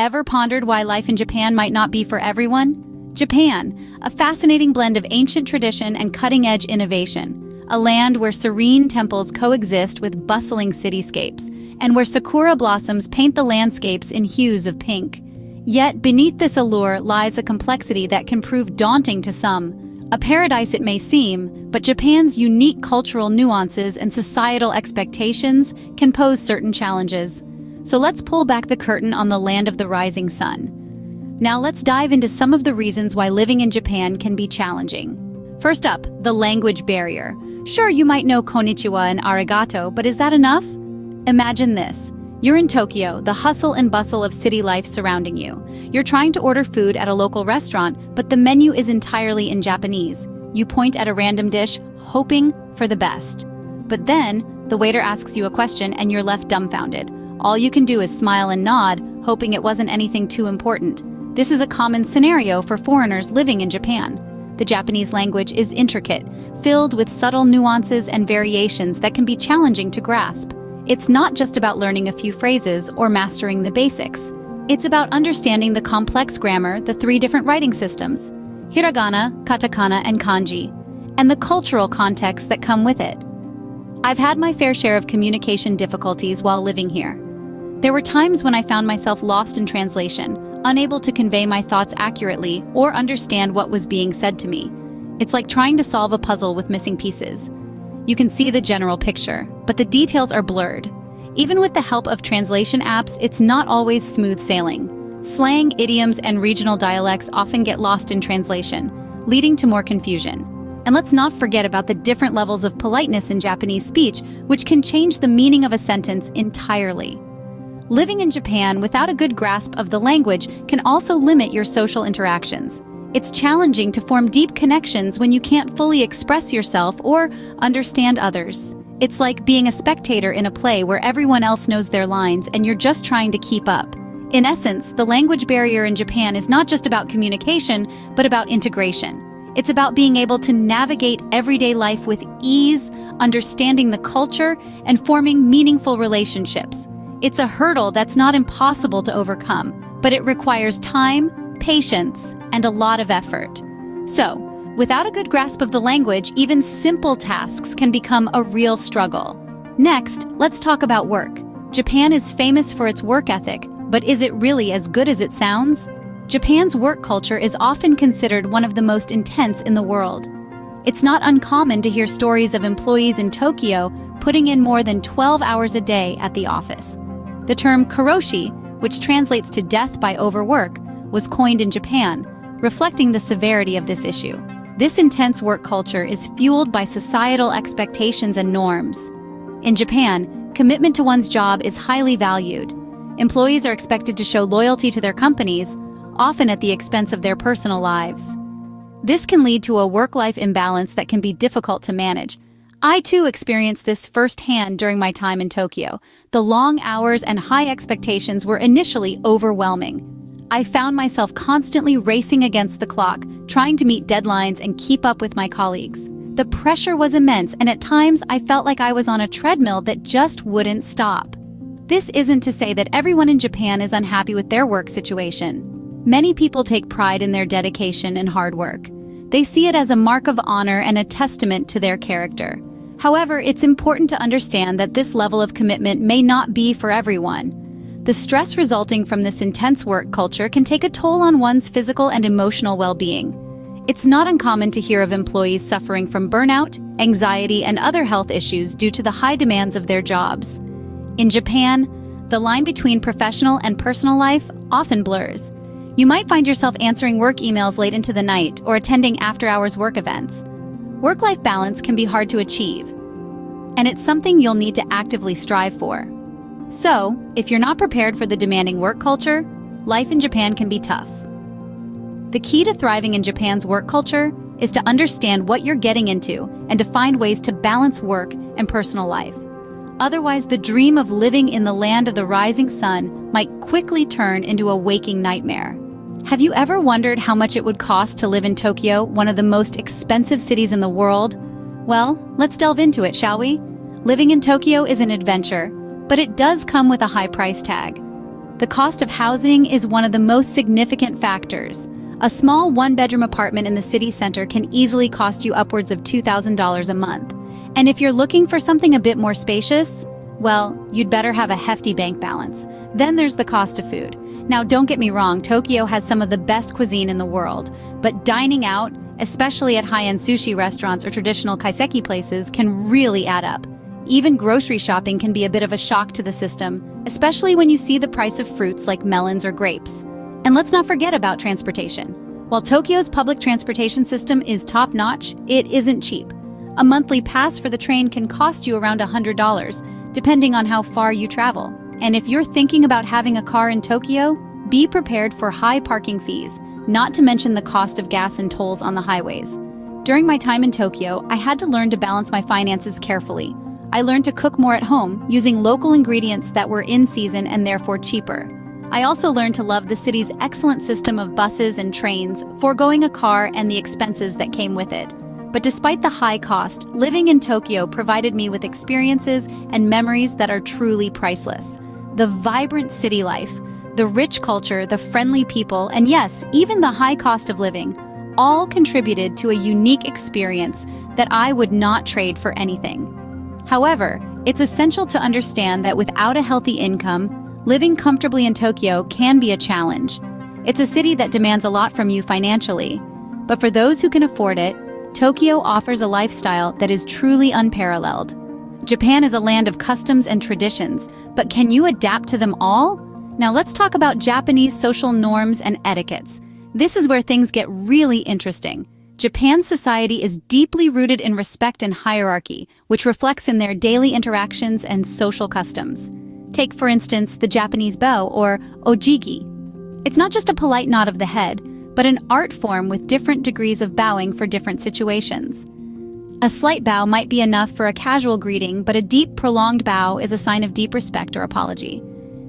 Ever pondered why life in Japan might not be for everyone? Japan, a fascinating blend of ancient tradition and cutting-edge innovation. A land where serene temples coexist with bustling cityscapes, and where sakura blossoms paint the landscapes in hues of pink. Yet beneath this allure lies a complexity that can prove daunting to some. A paradise it may seem, but Japan's unique cultural nuances and societal expectations can pose certain challenges. So let's pull back the curtain on the land of the rising sun. Now let's dive into some of the reasons why living in Japan can be challenging. First up, the language barrier. Sure, you might know konnichiwa and arigato, but is that enough? Imagine this. You're in Tokyo, the hustle and bustle of city life surrounding you. You're trying to order food at a local restaurant, but the menu is entirely in Japanese. You point at a random dish, hoping for the best. But then, the waiter asks you a question and you're left dumbfounded. All you can do is smile and nod, hoping it wasn't anything too important. This is a common scenario for foreigners living in Japan. The Japanese language is intricate, filled with subtle nuances and variations that can be challenging to grasp. It's not just about learning a few phrases or mastering the basics. It's about understanding the complex grammar, the 3 different writing systems, hiragana, katakana, and kanji, and the cultural contexts that come with it. I've had my fair share of communication difficulties while living here. There were times when I found myself lost in translation, unable to convey my thoughts accurately or understand what was being said to me. It's like trying to solve a puzzle with missing pieces. You can see the general picture, but the details are blurred. Even with the help of translation apps, it's not always smooth sailing. Slang, idioms, and regional dialects often get lost in translation, leading to more confusion. And let's not forget about the different levels of politeness in Japanese speech, which can change the meaning of a sentence entirely. Living in Japan without a good grasp of the language can also limit your social interactions. It's challenging to form deep connections when you can't fully express yourself or understand others. It's like being a spectator in a play where everyone else knows their lines and you're just trying to keep up. In essence, the language barrier in Japan is not just about communication, but about integration. It's about being able to navigate everyday life with ease, understanding the culture, and forming meaningful relationships. It's a hurdle that's not impossible to overcome, but it requires time, patience, and a lot of effort. So, without a good grasp of the language, even simple tasks can become a real struggle. Next, let's talk about work. Japan is famous for its work ethic, but is it really as good as it sounds? Japan's work culture is often considered one of the most intense in the world. It's not uncommon to hear stories of employees in Tokyo putting in more than 12 hours a day at the office. The term karoshi, which translates to death by overwork, was coined in Japan, reflecting the severity of this issue. This intense work culture is fueled by societal expectations and norms. In Japan, commitment to one's job is highly valued. Employees are expected to show loyalty to their companies, often at the expense of their personal lives. This can lead to a work-life imbalance that can be difficult to manage. I too experienced this firsthand during my time in Tokyo. The long hours and high expectations were initially overwhelming. I found myself constantly racing against the clock, trying to meet deadlines and keep up with my colleagues. The pressure was immense, and at times I felt like I was on a treadmill that just wouldn't stop. This isn't to say that everyone in Japan is unhappy with their work situation. Many people take pride in their dedication and hard work. They see it as a mark of honor and a testament to their character. However, it's important to understand that this level of commitment may not be for everyone. The stress resulting from this intense work culture can take a toll on one's physical and emotional well-being. It's not uncommon to hear of employees suffering from burnout, anxiety, and other health issues due to the high demands of their jobs. In Japan, the line between professional and personal life often blurs. You might find yourself answering work emails late into the night or attending after-hours work events. Work-life balance can be hard to achieve, and it's something you'll need to actively strive for. So, if you're not prepared for the demanding work culture, life in Japan can be tough. The key to thriving in Japan's work culture is to understand what you're getting into and to find ways to balance work and personal life. Otherwise, the dream of living in the land of the rising sun might quickly turn into a waking nightmare. Have you ever wondered how much it would cost to live in Tokyo, one of the most expensive cities in the world? Well, let's delve into it, shall we? Living in Tokyo is an adventure, but it does come with a high price tag. The cost of housing is one of the most significant factors. A small one-bedroom apartment in the city center can easily cost you upwards of $2,000 a month. And if you're looking for something a bit more spacious, well, you'd better have a hefty bank balance. Then there's the cost of food. Now, don't get me wrong, Tokyo has some of the best cuisine in the world, but dining out, especially at high-end sushi restaurants or traditional kaiseki places, can really add up. Even grocery shopping can be a bit of a shock to the system, especially when you see the price of fruits like melons or grapes. And let's not forget about transportation. While Tokyo's public transportation system is top-notch, it isn't cheap. A monthly pass for the train can cost you around $100, depending on how far you travel. And if you're thinking about having a car in Tokyo, be prepared for high parking fees, not to mention the cost of gas and tolls on the highways. During my time in Tokyo, I had to learn to balance my finances carefully. I learned to cook more at home, using local ingredients that were in season and therefore cheaper. I also learned to love the city's excellent system of buses and trains, foregoing a car and the expenses that came with it. But despite the high cost, living in Tokyo provided me with experiences and memories that are truly priceless. The vibrant city life, the rich culture, the friendly people, and yes, even the high cost of living, all contributed to a unique experience that I would not trade for anything. However, it's essential to understand that without a healthy income, living comfortably in Tokyo can be a challenge. It's a city that demands a lot from you financially. But for those who can afford it, Tokyo offers a lifestyle that is truly unparalleled. Japan is a land of customs and traditions, but can you adapt to them all? Now let's talk about Japanese social norms and etiquettes. This is where things get really interesting. Japan's society is deeply rooted in respect and hierarchy, which reflects in their daily interactions and social customs. Take, for instance, the Japanese bow, or ojigi. It's not just a polite nod of the head, but an art form with different degrees of bowing for different situations. A slight bow might be enough for a casual greeting, but a deep, prolonged bow is a sign of deep respect or apology.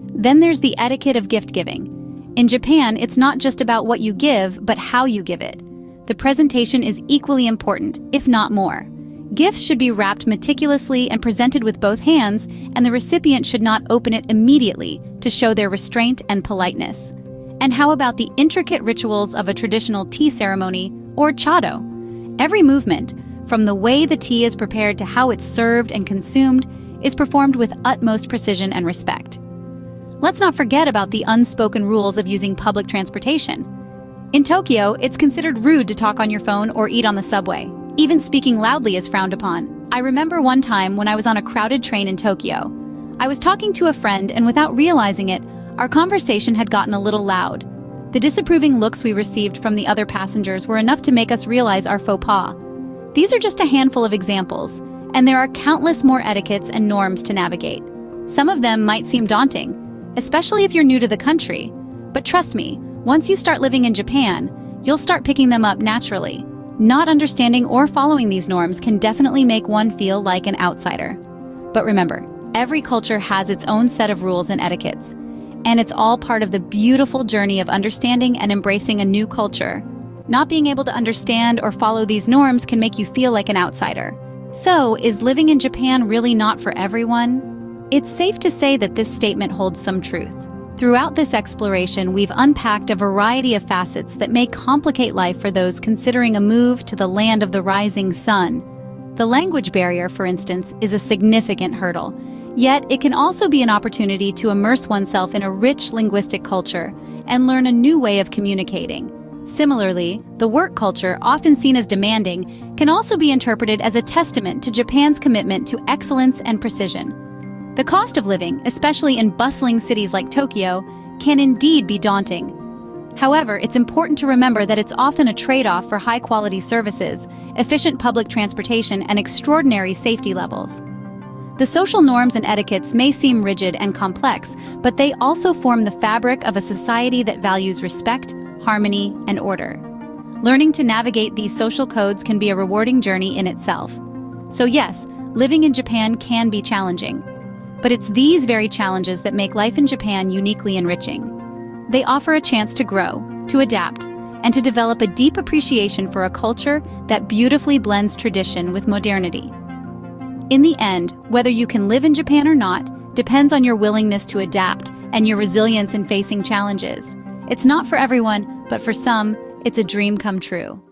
Then there's the etiquette of gift-giving. In Japan, it's not just about what you give, but how you give it. The presentation is equally important, if not more. Gifts should be wrapped meticulously and presented with both hands, and the recipient should not open it immediately to show their restraint and politeness. And how about the intricate rituals of a traditional tea ceremony, or chado? Every movement, from the way the tea is prepared to how it's served and consumed, is performed with utmost precision and respect. Let's not forget about the unspoken rules of using public transportation. In Tokyo, it's considered rude to talk on your phone or eat on the subway. Even speaking loudly is frowned upon. I remember one time when I was on a crowded train in Tokyo. I was talking to a friend, and without realizing it, our conversation had gotten a little loud. The disapproving looks we received from the other passengers were enough to make us realize our faux pas. These are just a handful of examples, and there are countless more etiquettes and norms to navigate. Some of them might seem daunting, especially if you're new to the country. But trust me, once you start living in Japan, you'll start picking them up naturally. Not understanding or following these norms can definitely make one feel like an outsider. But remember, every culture has its own set of rules and etiquettes, and it's all part of the beautiful journey of understanding and embracing a new culture. Not being able to understand or follow these norms can make you feel like an outsider. So, is living in Japan really not for everyone? It's safe to say that this statement holds some truth. Throughout this exploration, we've unpacked a variety of facets that may complicate life for those considering a move to the land of the rising sun. The language barrier, for instance, is a significant hurdle. Yet, it can also be an opportunity to immerse oneself in a rich linguistic culture and learn a new way of communicating. Similarly, the work culture, often seen as demanding, can also be interpreted as a testament to Japan's commitment to excellence and precision. The cost of living, especially in bustling cities like Tokyo, can indeed be daunting. However, it's important to remember that it's often a trade-off for high-quality services, efficient public transportation, and extraordinary safety levels. The social norms and etiquettes may seem rigid and complex, but they also form the fabric of a society that values respect, harmony, and order. Learning to navigate these social codes can be a rewarding journey in itself. So yes, living in Japan can be challenging. But it's these very challenges that make life in Japan uniquely enriching. They offer a chance to grow, to adapt, and to develop a deep appreciation for a culture that beautifully blends tradition with modernity. In the end, whether you can live in Japan or not depends on your willingness to adapt and your resilience in facing challenges. It's not for everyone, but for some, it's a dream come true.